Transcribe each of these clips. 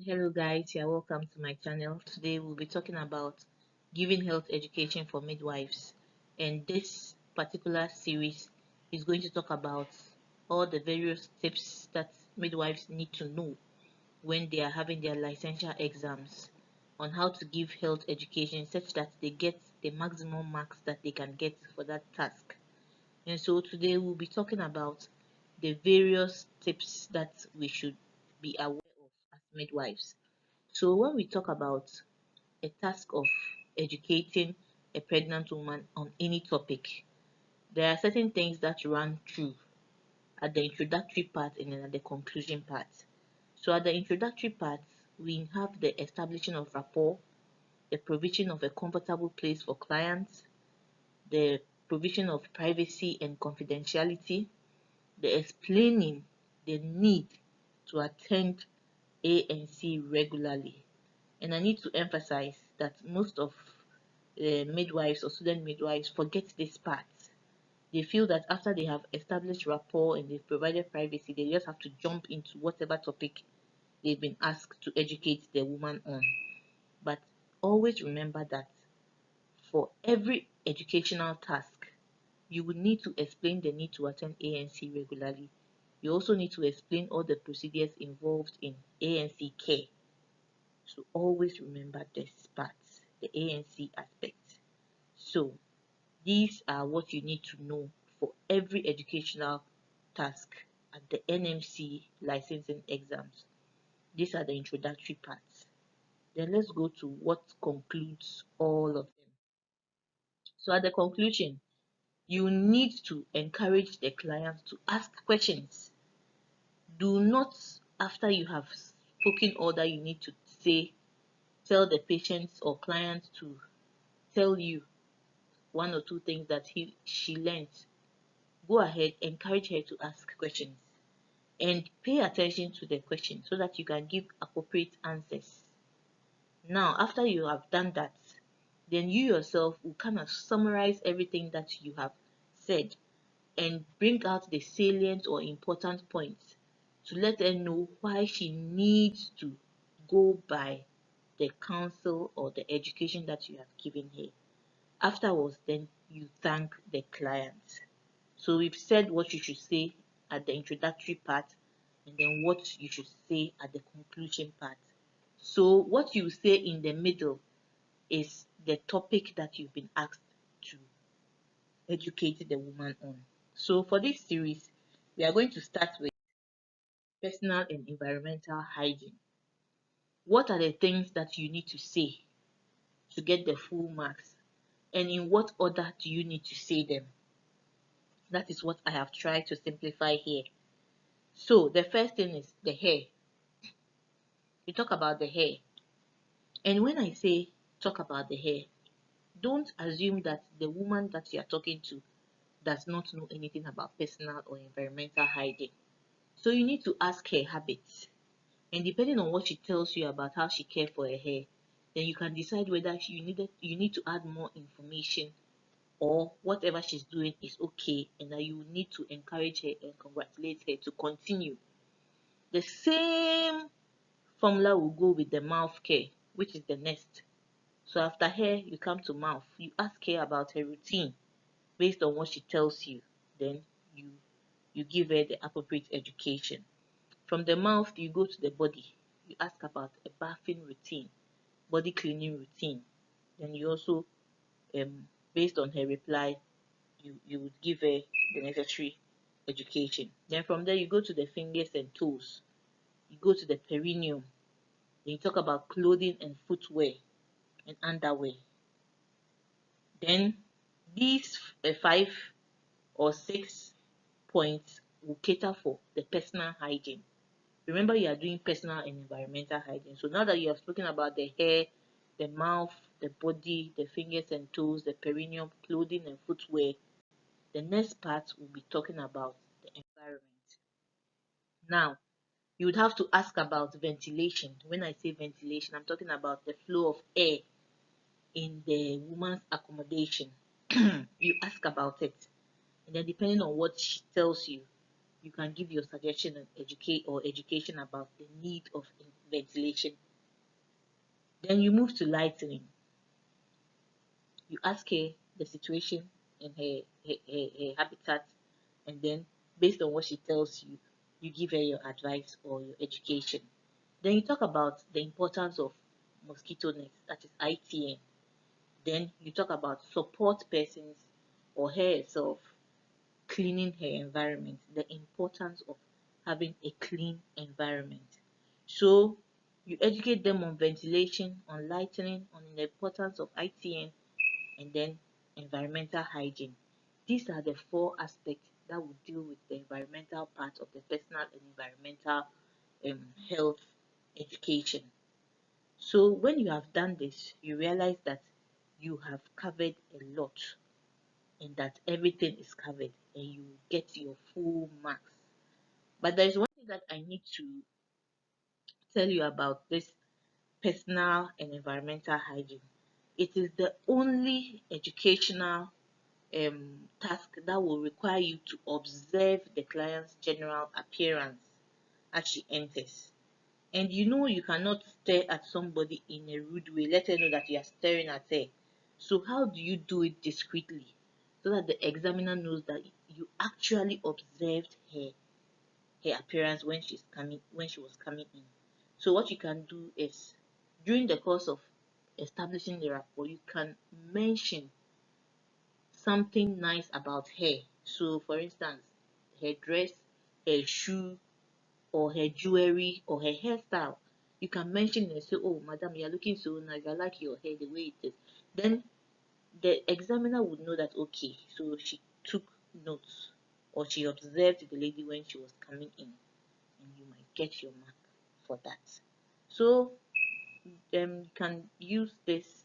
Hello guys, you're welcome to my channel. Today we'll be talking about giving health education for midwives, and this particular series is going to talk about all the various tips that midwives need to know when they are having their licensure exams on how to give health education such that they get the maximum marks that they can get for that task. And so today we'll be talking about the various tips that we should be aware of as midwives. So when we talk about a task of educating a pregnant woman on any topic, there are certain things that run through at the introductory part and then at the conclusion part. So at the introductory part, we have the establishing of rapport, the provision of a comfortable place for clients, the provision of privacy and confidentiality, the explaining the need to attend ANC regularly. And I need to emphasize that most of midwives or student midwives forget this part. They feel that after they have established rapport and they've provided privacy, they just have to jump into whatever topic they've been asked to educate the woman on. But always remember that for every educational task, you will need to explain the need to attend ANC regularly. You also need to explain all the procedures involved in ANC care. So always remember this part, the ANC aspect. So these are what you need to know for every educational task at the NMC licensing exams. These are the introductory parts. Then let's go to what concludes all of them. So at the conclusion, you need to encourage the client to ask questions. Do not, after you have spoken all that you need to say, tell the patients or client to tell you one or two things that she learned. Go ahead, encourage her to ask questions and pay attention to the questions so that you can give appropriate answers. Now, after you have done that, then you yourself will kind of summarize everything that you have said and bring out the salient or important points to let her know why she needs to go by the counsel or the education that you have given her. Afterwards, then you thank the client. So we've said what you should say at the introductory part and then what you should say at the conclusion part. So what you say in the middle is the topic that you've been asked to educate the woman on. So for this series, we are going to start with personal and environmental hygiene. What are the things that you need to say to get the full marks? And in what order do you need to say them? That is what I have tried to simplify here. So the first thing is the hair. You talk about the hair. And when I say talk about the hair, don't assume that the woman that you are talking to does not know anything about personal or environmental hygiene. So you need to ask her habits. And depending on what she tells you about how she cares for her hair, then you can decide whether you need to add more information or whatever she's doing is okay and that you need to encourage her and congratulate her to continue. The same formula will go with the mouth care, which is the next. So after hair, you come to mouth. You ask her about her routine based on what she tells you. Then you give her the appropriate education. From the mouth, you go to the body. You ask about a bathing routine, body cleaning routine. Then you also, based on her reply, you would give her the necessary education. Then from there, you go to the fingers and toes. You go to the perineum. Then you talk about clothing and footwear and underwear. Then these 5 or 6 points will cater for the personal hygiene. Remember, you are doing personal and environmental hygiene. So now that you have spoken about the hair, the mouth, the body, the fingers and toes, the perineum, clothing and footwear, the next part will be talking about the environment. Now, you would have to ask about ventilation. When I say ventilation, I'm talking about the flow of air in the woman's accommodation. You ask about it. And then depending on what she tells you, you can give your suggestion on education about the need of ventilation. Then you move to lightening. You ask her the situation in her habitat, and then based on what she tells you, you give her your advice or your education. Then you talk about the importance of mosquito nets, that is ITN. Then you talk about support persons or her herself cleaning her environment, the importance of having a clean environment. So you educate them on ventilation, on lightening, on the importance of ITN, and then environmental hygiene. These are the four aspects that will deal with the environmental part of the personal and environmental health education. So when you have done this, you realize that you have covered a lot and that everything is covered and you get your full marks. But there is one thing that I need to tell you about this personal and environmental hygiene. It is the only educational task that will require you to observe the client's general appearance as she enters. And you know you cannot stare at somebody in a rude way, let her know that you are staring at her. So how do you do it discreetly so that the examiner knows that you actually observed her appearance when she was coming in? So what you can do is during the course of establishing the rapport, you can mention something nice about her. So for instance, her dress, her shoe, or her jewelry, or her hairstyle. You can mention and say, oh madam, you're looking so nice, I like your hair the way it is. Then the examiner would know that okay, so she took notes or she observed the lady when she was coming in, and you might get your mark for that. So you can use this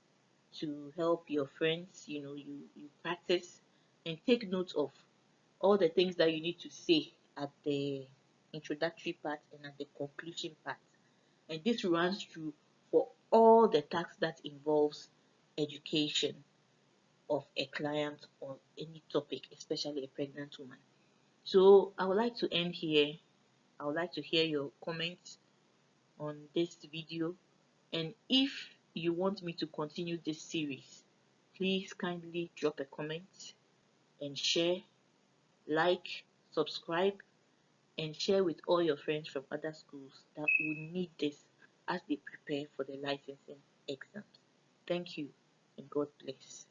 to help your friends. You practice and take note of all the things that you need to say at the introductory part and at the conclusion part. And this runs through for all the tasks that involves education of a client on any topic, especially a pregnant woman. So I would like to end here. I would like to hear your comments on this video, and if you want me to continue this series, please kindly drop a comment and share, like, subscribe, and share with all your friends from other schools that will need this as they prepare for the licensing exams. Thank you and God bless.